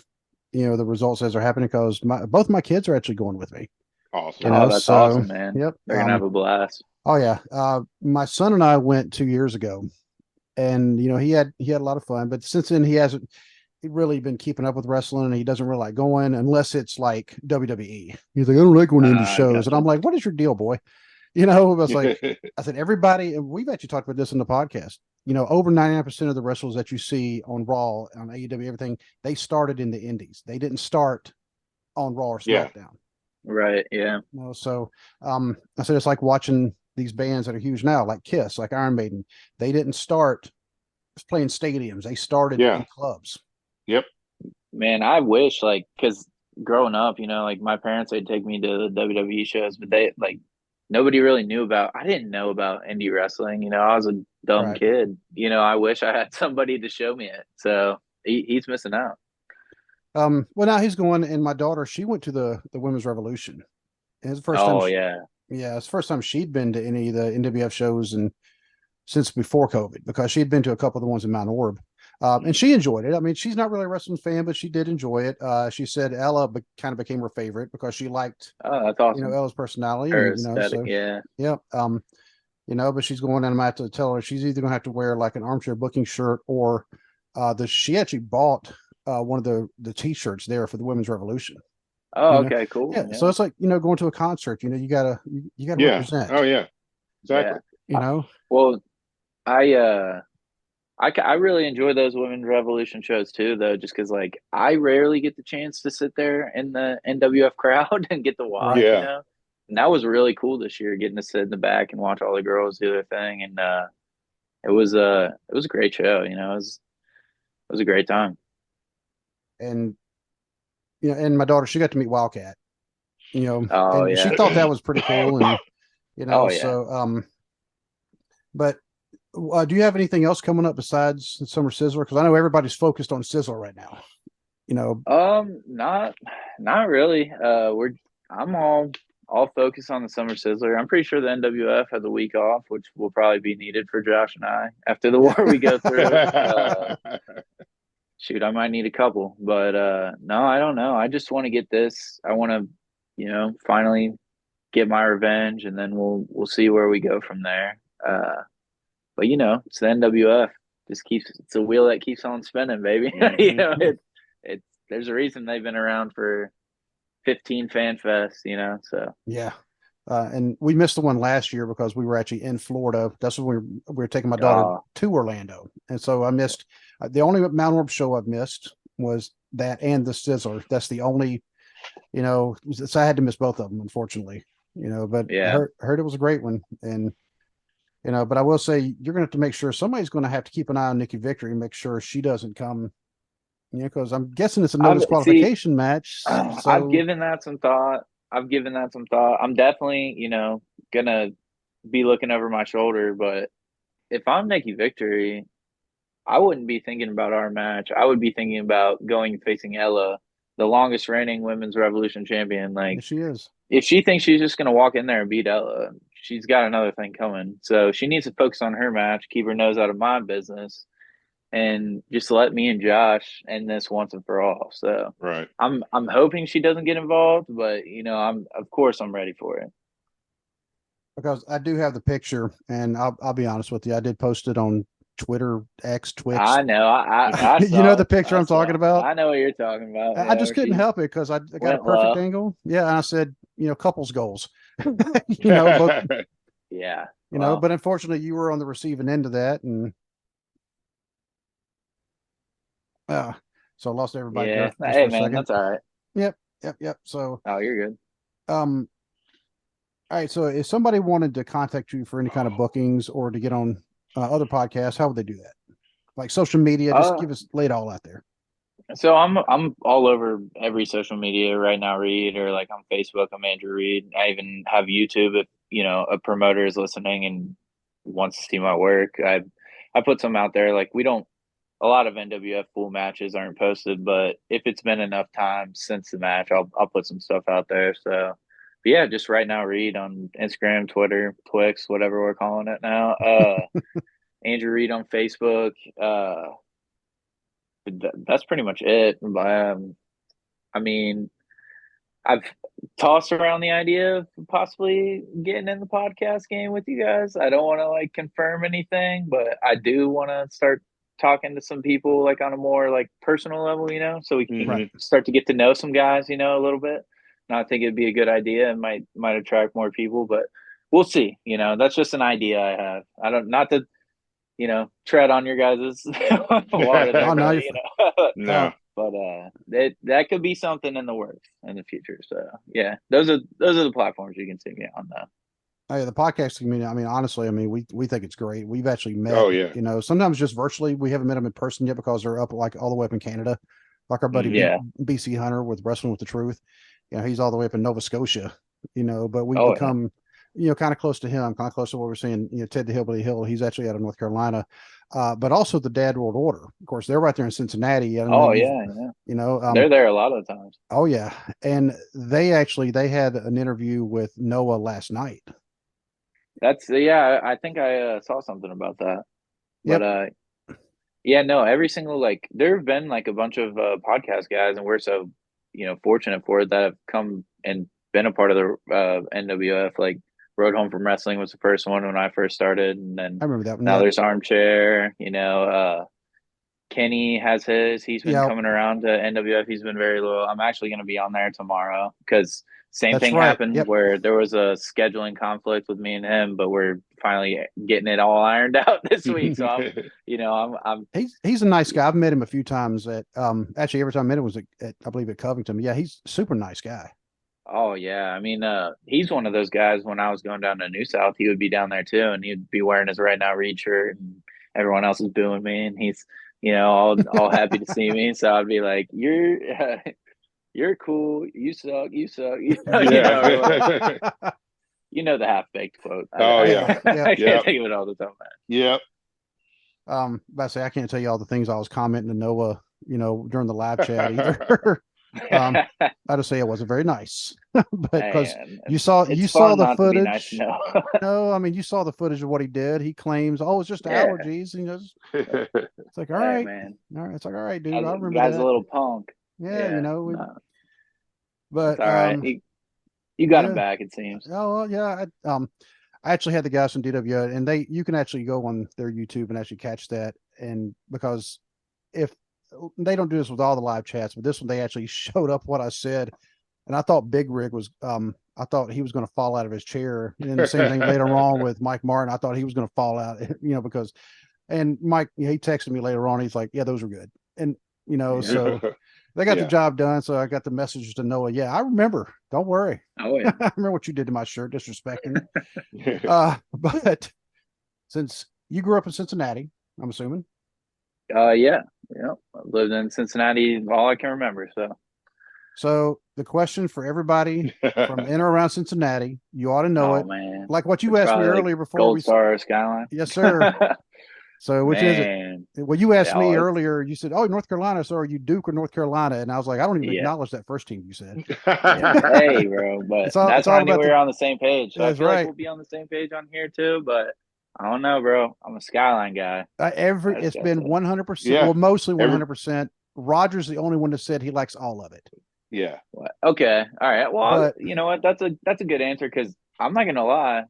the results as they're happening because both my kids are actually going with me. Awesome. Oh, that's So awesome, man. yep. They're gonna have a blast. Oh yeah. My son and I went 2 years ago, and he had a lot of fun. But since then, he hasn't really been keeping up with wrestling, and he doesn't really like going unless it's like WWE. He's like, I don't like going to indie shows, and I'm Gotcha. like, what is your deal, boy? I was like, I said, everybody, and we've actually talked about this in the podcast. Over 99% of the wrestlers that you see on Raw, on AEW, everything, they started in the indies. They didn't start on Raw or Yeah. SmackDown. Right. Yeah. So I said it's like watching these bands that are huge now, like Kiss, like Iron Maiden. They didn't start playing stadiums. They started Yeah. in clubs. Yep. Man, I wish like because growing up, like my parents they'd take me to the WWE shows, but they like nobody really knew about. I didn't know about indie wrestling. I was a dumb Right. kid. I wish I had somebody to show me it. So he's missing out. Well, now he's going, and my daughter, she went to the Women's Revolution. And it's the first time Oh yeah. yeah, it's the first time she'd been to any of the NWF shows and since before COVID because she'd been to a couple of the ones in Mount Orb. And she enjoyed it. I mean, she's not really a wrestling fan, but she did enjoy it. She said Ella kind of became her favorite because she liked, Oh, that's awesome. Ella's personality, Her and aesthetic. so Yeah. yeah. But she's going, and I'm gonna have to tell her she's either gonna have to wear like an armchair booking shirt or she actually bought one of the t-shirts there for the Women's Revolution. Oh, You know, okay. Cool. yeah. Yeah. So it's like going to a concert. You gotta Yeah. Oh represent. yeah. Yeah. Exactly. Well, I I really enjoy those women's revolution shows too, though, just because like I rarely get the chance to sit there in the NWF crowd and get to watch, Right. Yeah. And that was really cool this year, getting to sit in the back and watch all the girls do their thing, and it was a great show, it was a great time. And and my daughter, she got to meet Wildcat. Oh And she yeah, thought that was pretty cool. And oh yeah. so but do you have anything else coming up besides Summer Sizzler? Because I know everybody's focused on Sizzler right now. Not really. I'm all focused on the Summer Sizzler. I'm pretty sure the NWF has a week off, which will probably be needed for Josh and I after the Yeah. war we go through. Shoot, I might need a couple, but no, I don't know. I just want to get this. I want to, finally get my revenge, and then we'll see where we go from there. But it's the NWF. It's a wheel that keeps on spinning, baby. It's there's a reason they've been around for 15 fan fests, so Yeah. And we missed the one last year because we were actually in Florida. That's when we were taking my daughter to Orlando. And so I missed the only Mount Orb show I've missed was that and the Sizzler. That's the only, so I had to miss both of them, unfortunately, but Yeah. I heard it was a great one. And, but I will say you're going to have to make sure somebody's going to have to keep an eye on Nikki Victory and make sure she doesn't come, because I'm guessing it's a no disqualification match. So I've given that some thought. I'm definitely, gonna be looking over my shoulder, but if I'm Nikki Victory, I wouldn't be thinking about our match. I would be thinking about going and facing Ella, the longest reigning women's Revolution champion. Like, she is. If she thinks she's just gonna walk in there and beat Ella, she's got another thing coming. So she needs to focus on her match, keep her nose out of my business, and just let me and Josh end this once and for all. So right. I'm hoping she doesn't get involved, but I'm ready for it. Because I do have the picture, and I'll be honest with you, I did post it on Twitter, X, Twitch. I know. I you know the picture I'm talking about. I know what you're talking about. I just couldn't help it because I got a perfect angle. Yeah, and I said, couples goals. But, yeah. But unfortunately, you were on the receiving end of that, and so I lost everybody. Yeah. Hey, man, that's all right. Yep. So, oh, you're good. All right. So, if somebody wanted to contact you for any kind of bookings or to get on other podcasts, how would they do that? Like social media, just lay it all out there. So I'm all over every social media right now, Reed, or like on Facebook, I'm Andrew Reed. I even have YouTube if a promoter is listening and wants to see my work. I put some out there. Like, a lot of NWF full matches aren't posted, but if it's been enough time since the match, I'll put some stuff out there. So, but yeah, just right now, Reed on Instagram, Twitter, Twix, whatever we're calling it now. Andrew Reed on Facebook. That's pretty much it. I mean, I've tossed around the idea of possibly getting in the podcast game with you guys. I don't want to like confirm anything, but I do want to start talking to some people like on a more like personal level, so we can start to get to know some guys, a little bit. And I think it'd be a good idea and might attract more people, but we'll see. That's just an idea I have. I don't not to tread on your guys' water there, no. But that could be something in the works in the future. So yeah, those are the platforms you can see me on though. Oh, yeah, the podcast community. I mean, honestly, we think it's great. We've actually met. Oh yeah. Sometimes just virtually. We haven't met them in person yet because they're up like all the way up in Canada. Like our buddy BC Hunter with Wrestling with the Truth. He's all the way up in Nova Scotia. But we've become. Kind of close to him, kind of close to what we're seeing, Ted the Hillbilly Hill. He's actually out of North Carolina, but also the Dad World Order. Of course, they're right there in Cincinnati. They're there a lot of the times. Oh yeah, and they had an interview with Noah last night. I think I saw something about that. But every single there have been like a bunch of podcast guys, and we're so fortunate for it that have come and been a part of the NWF. Like Road Home from Wrestling was the first one when I first started, and then I remember that one. Now there's Armchair. Kenny has his. He's been coming around to NWF. He's been very loyal. I'm actually going to be on there tomorrow because same thing happened where there was a scheduling conflict with me and him, but we're finally getting it all ironed out this week. So I'm he's a nice guy. I've met him a few times at actually every time I met him was at I believe at Covington. Yeah, he's a super nice guy. Oh yeah, I mean, he's one of those guys. When I was going down to New South, he would be down there too, and he'd be wearing his Right Now Reed shirt, and everyone else is booing me, and he's all happy to see me. So I'd be like, "You're cool. You suck. You suck." The half baked quote. I can't think of it all the time, man. Yep. But I say I can't tell you all the things I was commenting to Noah, during the live chat either. I just say it wasn't very nice. because Man, you saw it's fun the not to be nice to footage. know. No, I mean you saw the footage of what he did. He claims, "Oh, it's just Yeah. allergies." You know, Yeah. it's like, all Hey, right, man, all right. It's like, all right, dude. I remember guy's a that. little punk. Yeah, you Yeah, know. no, it's But all right. You got him yeah. back, it seems. Oh well, yeah. I actually had the guys from DWI, and you can actually go on their YouTube and actually catch that. And because if they don't do this with all the live chats, but this one they actually showed up what I said, and I thought Big Rig was I thought he was going to fall out of his chair, and then the same thing later on with Mike Martin. I thought he was going to fall out, because and Mike, he texted me later on. He's like, "Yeah, those are good," and so they got the Yeah. job done. So I got the message to Noah. Yeah, I remember. Don't worry. Oh yeah. I remember what you did to my shirt, disrespecting. But since you grew up in Cincinnati, I'm assuming. Yeah. Yeah. I've lived in Cincinnati all I can remember. So So the question for everybody from in or around Cincinnati, you ought to know oh it. man. Like what you It's asked me probably like earlier before Gold Star Skyline. yes, sir. So which is it? Man. Well, you asked Yeah, me earlier, you said, "Oh, North Carolina." So are you Duke or North Carolina? And I was like, I don't even yeah. acknowledge that first team you said. Hey, bro, but It's that's when all I knew about we were on the same page. So I that's feel like right. we'll be on the same page on here too. But I don't know, bro. I'm a Skyline guy. I just It's got been to. 100%. Yeah. Well, mostly Every 100%. Roger's the only one that said he likes all of it. yeah. What? Okay, all right. Well, But you know what? That's a good answer because I'm not gonna lie.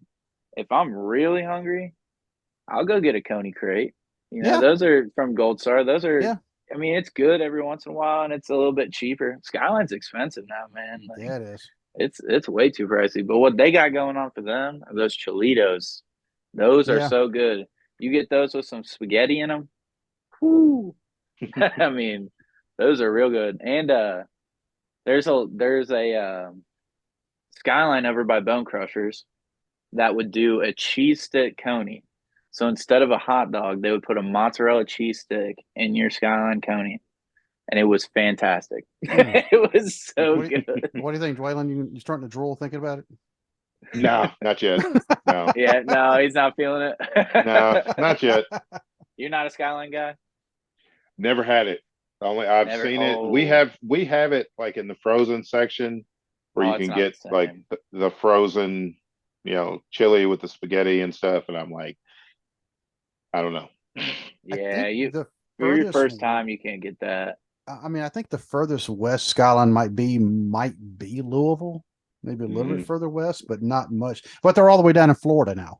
If I'm really hungry, I'll go get a Coney crate. You know, yeah, those are from Gold Star. Those are. yeah, I mean, it's good every once in a while, and it's a little bit cheaper. Skyline's expensive now, man. Like yeah, it is. it's way too pricey. But what they got going on for them are those Cholitos. Those are Yeah. so good. You get those with some spaghetti in them. Whoo! I mean, those are real good. And there's a Skyline over by Bone Crushers that would do a cheese stick coney. So instead of a hot dog, they would put a mozzarella cheese stick in your Skyline coney, and it was fantastic. Hmm. It was so What do good. what do you think, Dwaylen? You starting to drool thinking about No, not yet. No. Yeah, no, he's not feeling No, not it. yet. You're not a Skyline guy? Never had it. Only I've Never. seen it. Oh, We have it like in the frozen section where oh, you it's can not get the like same. the frozen, chili with the spaghetti and stuff. And I'm like, I don't know. I Yeah, think you the for your furthest. first time, you can't get that. I mean, I think the furthest west Skyline might be Louisville, maybe a little bit Mm. further west, but not much. But they're all the way down in Florida now.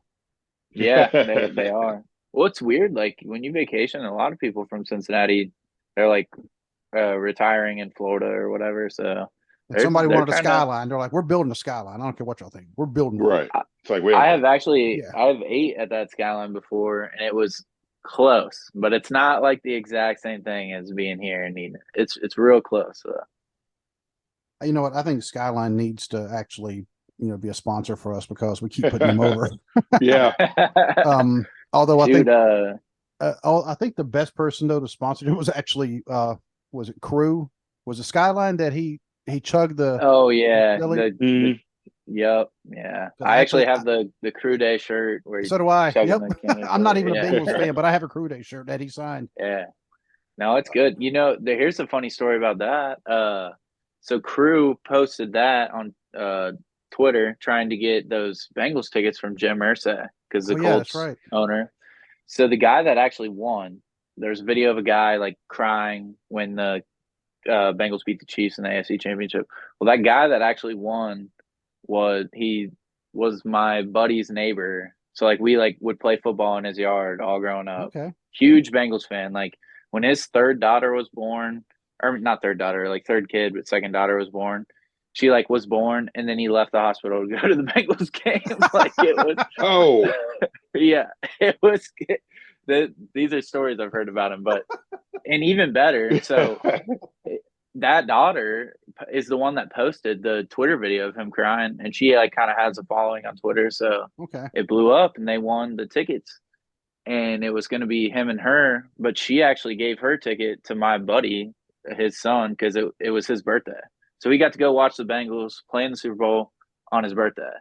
Yeah, they are. Well, it's weird. Like when you vacation, a lot of people from Cincinnati, they're like retiring in Florida or whatever. So And somebody they're wanted a kind of. Skyline. They're like, "We're building a Skyline. I don't care what y'all think. We're building one." Right. It's like we I have have one. actually Yeah. I have ate at that Skyline before, and it was close, but it's not like the exact same thing as being here and eating it. It's real close. So. You know what? I think Skyline needs to actually, be a sponsor for us because we keep putting them over. Yeah. Although Shoot, I think the best person though to sponsor it was actually was it Crew? Was it Skyline that he chugged the oh yeah, Philly? the Mm. yep, yeah. Because I actually I have the crew day shirt where he's so do I. chugging Yep. the can of I'm not Philly. even a Yeah, Bengals fan, but I have a Crew Day shirt that he signed. yeah. No, it's good. You know, here's a funny story about that. So Crew posted that on Twitter trying to get those Bengals tickets from Jim Irsay because Oh the yeah, that's Colts right. owner. So the guy that actually won, there's a video of a guy like crying when the Bengals beat the Chiefs in the AFC Championship. Well, that guy that actually won he was my buddy's neighbor. So like we like would play football in his yard all growing up. Okay. Huge Bengals fan. Like when his third daughter was born, or not third daughter, like third kid, but second daughter was born. She like was born, and then he left the hospital to go to the Bengals game. Like it was, Oh. yeah, it was. These are stories I've heard about him, but and even better. So that daughter is the one that posted the Twitter video of him crying, and she like kind of has a following on Twitter, so Okay. it blew up, and they won the tickets, and it was going to be him and her, but she actually gave her ticket to my buddy, his son, because it was his birthday, so he got to go watch the Bengals play in the Super Bowl on his birthday,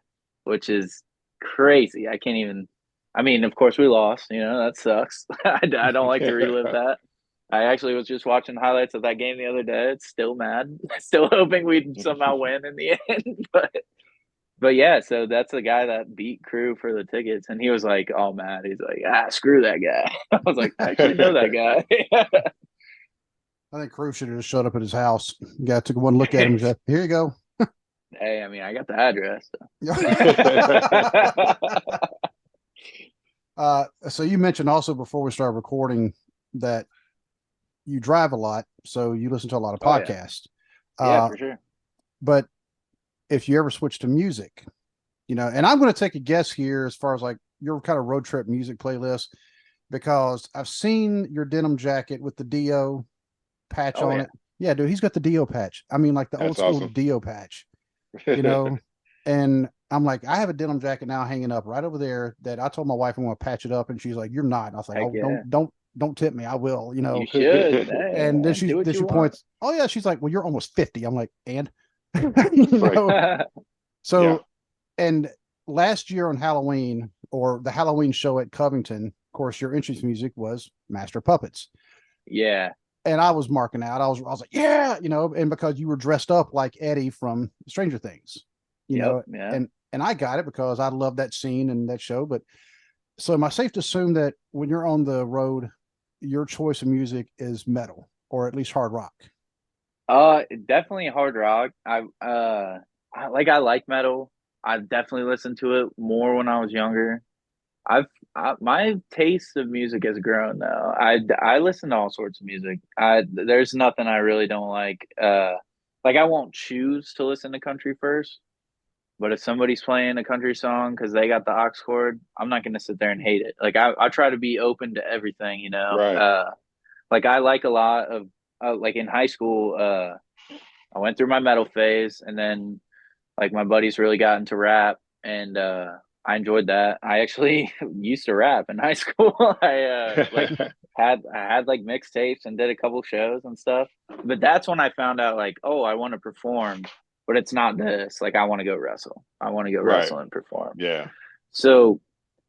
which is crazy. I can't even. I mean, of course we lost. You know that sucks. I don't like to relive that. I actually was just watching highlights of that game the other day. It's still mad. Still hoping we'd somehow win in the end. But yeah, so that's the guy that beat Crew for the tickets, and he was like all mad. He's like, screw that guy. I was like, I actually know that guy. I think Crew should have just showed up at his house. Guy took one look at him and said, "Here you go." Hey, I mean, I got the address. So you mentioned also before we started recording that you drive a lot, so you listen to a lot of podcasts. Yeah, for sure. But if you ever switch to music, and I'm going to take a guess here as far as like your kind of road trip music playlist, because I've seen your denim jacket with the Dio patch on it. Yeah, dude, he's got the Dio patch. I mean, like the old school Dio patch, and I'm like, I have a denim jacket now hanging up right over there that I told my wife I'm going to patch it up, and she's like, "You're not." And I was like, "Oh, don't tip me. I will." You should. Hey, and then she points, "Oh yeah." She's like, "Well, you're almost 50." I'm like, "And." So, and last year on Halloween, or the Halloween show at Covington, of course, your entrance music was Master Puppets. Yeah. And I was marking out. I was like, yeah, and because you were dressed up like Eddie from Stranger Things, and I got it because I love that scene and that show. But so am I safe to assume that when you're on the road, your choice of music is metal or at least hard rock? Definitely hard rock. I like metal. I definitely listened to it more when I was younger. My taste of music has grown though. I listen to all sorts of music. There's nothing I really don't like. Like I won't choose to listen to country first, but if somebody's playing a country song because they got the aux cord, I'm not gonna sit there and hate it. Like I try to be open to everything, Right. Like I like a lot of like in high school, I went through my metal phase, and then like my buddies really got into rap, and I enjoyed that. I actually used to rap in high school. I had like mixtapes and did a couple shows and stuff. But that's when I found out like, oh, I want to perform, but it's not this. Like I want to go wrestle. I want to go Right. wrestle and perform. Yeah. So,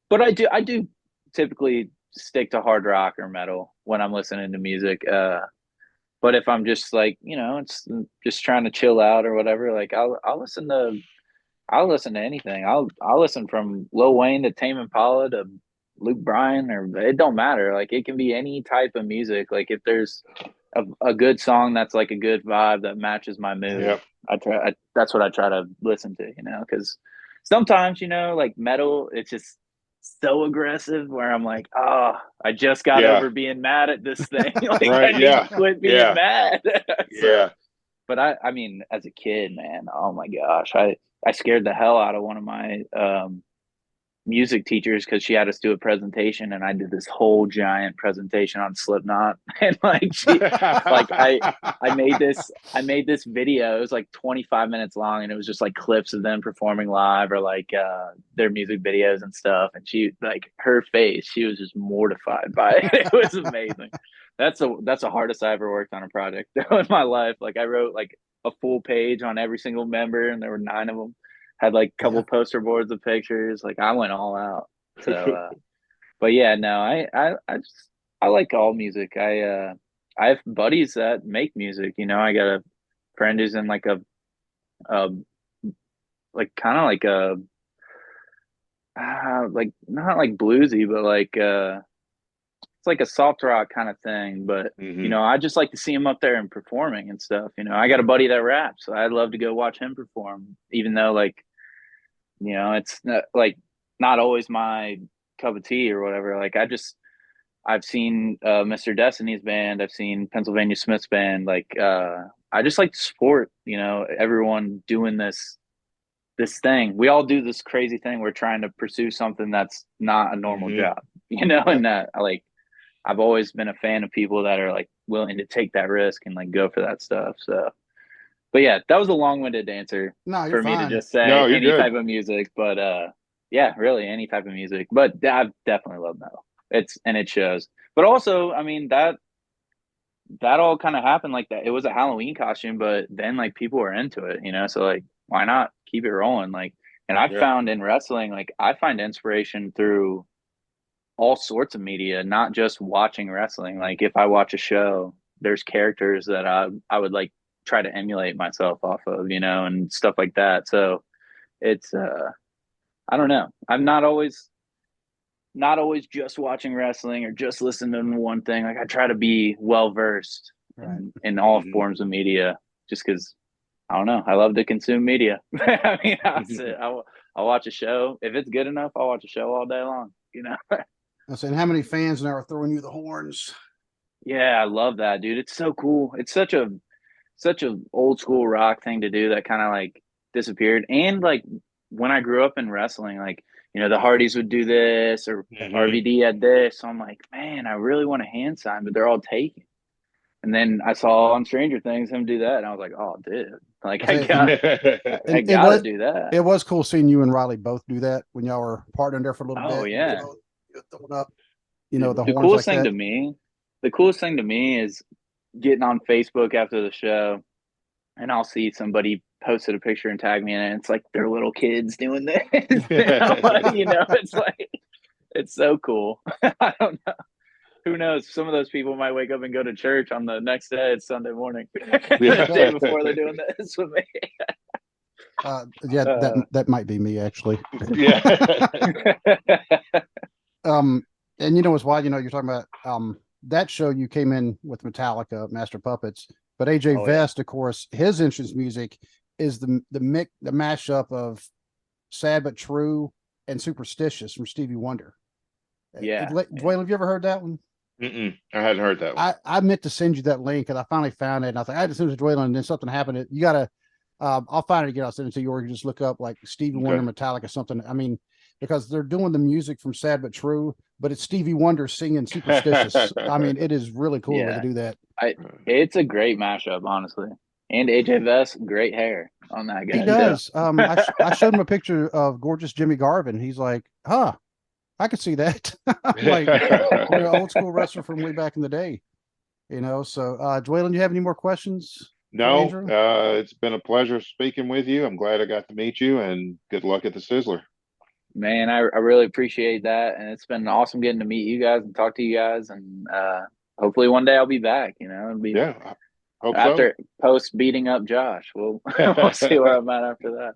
but I do typically stick to hard rock or metal when I'm listening to music. But if I'm just like, it's just trying to chill out or whatever, like I'll listen to anything. I'll listen from Lil Wayne to Tame Impala to Luke Bryan, or it don't matter. Like it can be any type of music. Like if there's a good song that's like a good vibe that matches my mood, Yep. That's what I try to listen to, because sometimes, like metal, it's just so aggressive where I'm like, oh, I just got over being mad at this thing. Like Right. I need to quit being mad. Yeah. But I mean, as a kid, man, oh my gosh, I scared the hell out of one of my music teachers because she had us do a presentation, and I did this whole giant presentation on Slipknot, and like I made this video. It was like 25 minutes long, and it was just like clips of them performing live or like their music videos and stuff. And she, like, her face, she was just mortified by it. It was amazing. That's the hardest I ever worked on a project in my life. Like I wrote like a full page on every single member, and there were 9 of them. Had like a couple poster boards of pictures. Like I went all out. So, but yeah, no, I like all music. I have buddies that make music. I got a friend who's in like a like kind of like a like not like bluesy, but like it's like a soft rock kind of thing. But I just like to see him up there and performing and stuff. I got a buddy that raps, so I'd love to go watch him perform, even though like it's not, like, not always my cup of tea or whatever. Like I've seen Mr. Destiny's band, I've seen Pennsylvania Smith's band. Like I just like to support, everyone doing this thing. We all do this crazy thing. We're trying to pursue something that's not a normal job, and that I've always been a fan of people that are like willing to take that risk and like go for that stuff. So but yeah, that was a long-winded answer for me to just say any type of music. But yeah, really any type of music. But I definitely love metal. It shows. But also, I mean, that all kind of happened like that. It was a Halloween costume, but then like people were into it, So like, why not keep it rolling? Like, and I found in wrestling, like I find inspiration through all sorts of media, not just watching wrestling. Like if I watch a show, there's characters that I would like try to emulate myself off of, and stuff like that. So it's I don't know. I'm not always just watching wrestling or just listening to one thing. Like I try to be well versed Right. in all Mhm. forms of media, just because I don't know. I love to consume media. I mean, I'll watch a show if it's good enough. I'll watch a show all day long. I'm saying, how many fans now are throwing you the horns? Yeah, I love that, dude. It's so cool. It's such a old school rock thing to do that kind of like disappeared. And like when I grew up in wrestling, like the Hardys would do this or Mhm. RVD had this. So I'm like, man, I really want a hand sign, but they're all taken. And then I saw on Stranger Things him do that, and I was like, oh, dude, like I I say, got I and gotta do that. it was cool seeing you and Riley both do that when y'all were partnering there for a little Oh bit. yeah. You're throwing up, the The horns coolest like thing that. to me, the coolest thing to me is getting on Facebook after the show and I'll see somebody posted a picture and tag me in it. And it's like they're little kids doing this. It's like it's so cool. I don't know. Who knows? Some of those people might wake up and go to church on the next day. It's Sunday morning. The day before they're doing this with me. Yeah, that Uh, that might be me actually. Yeah. And what's why you're talking about that show you came in with Metallica, Master Puppets, but AJ Oh, yeah. Vest, of course, his entrance music is the mashup of Sad But True and Superstitious from Stevie Wonder. Yeah. Dwayne, have you ever heard that one? Mm-mm. I hadn't heard that one. I meant to send you that link and I finally found it. And I thought I just sent it to Dwayne and then something happened. You gotta I'll find it again. I'll send it to you, or you can just look up like Stevie Wonder, Okay. Metallica, something. I mean, because they're doing the music from Sad But True, but it's Stevie Wonder singing Superstitious. I mean, it is really cool when they Yeah. do that. It's a great mashup, honestly. And AJ Vest, great hair on that He guy too. does. I showed him a picture of gorgeous Jimmy Garvin. He's like, huh, I could see that. I'm like, old school wrestler from way back in the day. So Dwaylen, you have any more questions for No, Andrew? it's been a pleasure speaking with you. I'm glad I got to meet you, and good luck at the Sizzler. Man, I really appreciate that. And it's been awesome getting to meet you guys and talk to you guys. And hopefully one day I'll be back, it'll be Yeah, I hope so. after post beating up Josh. We'll see where I'm at after that.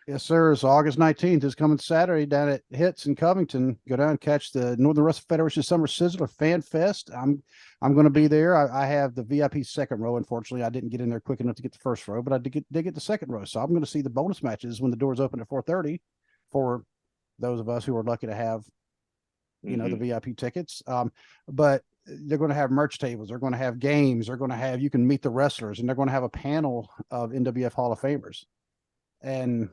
Yes, sir. It's August 19th. Is coming Saturday down at Hits in Covington. Go down and catch the Northern Wrestling Federation Summer Sizzler Fan Fest. I'm going to be there. I have the VIP second row. Unfortunately, I didn't get in there quick enough to get the first row, but I did get the second row. So I'm going to see the bonus matches when the doors open at 4:30 for those of us who are lucky to have the VIP tickets. But they're going to have merch tables. They're going to have games. They're going to have you can meet the wrestlers, and they're going to have a panel of NWF Hall of Famers. And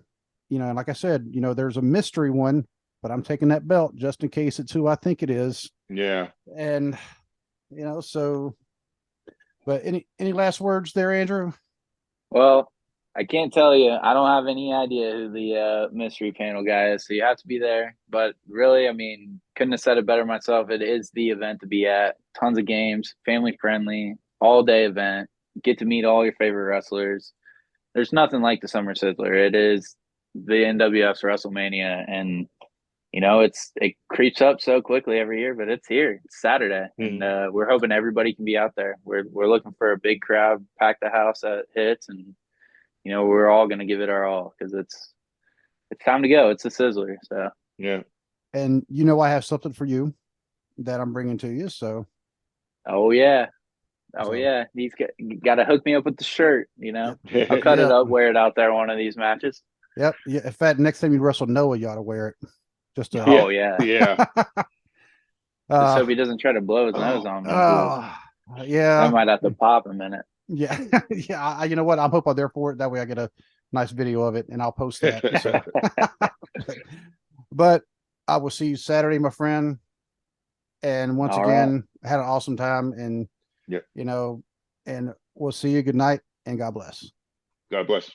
and like I said, there's a mystery one, but I'm taking that belt just in case it's who I think it is. Yeah. And so. But any last words there, Andrew? Well, I can't tell you. I don't have any idea who the mystery panel guy is, so you have to be there. But really, I mean, couldn't have said it better myself. It is the event to be at. Tons of games, family friendly, all day event. Get to meet all your favorite wrestlers. There's nothing like the Summer Sizzler. It is the NWF's WrestleMania, and it creeps up so quickly every year, but it's here. It's Saturday, and we're hoping everybody can be out there. We're looking for a big crowd, pack the house at Hits, and we're all going to give it our all because it's time to go. It's a Sizzler, so Yeah. And I have something for you that I'm bringing to you. So. oh yeah, So, He's got to hook me up with the shirt. Yep. I'll cut it Yep. up, wear it out there one of these matches. Yep. Yeah. In fact, next time you wrestle Noah, you ought to wear it. Just to. Oh yeah, Yeah. just hope he doesn't try to blow his nose on me. Yeah. I might have to pop him in it. Yeah. Yeah. You know what? I'm hoping there for it. That way I get a nice video of it and I'll post that. So. But I will see you Saturday, my friend. And once All again, I had an awesome time. And, Yep. and we'll see you. Good night and God bless. God bless.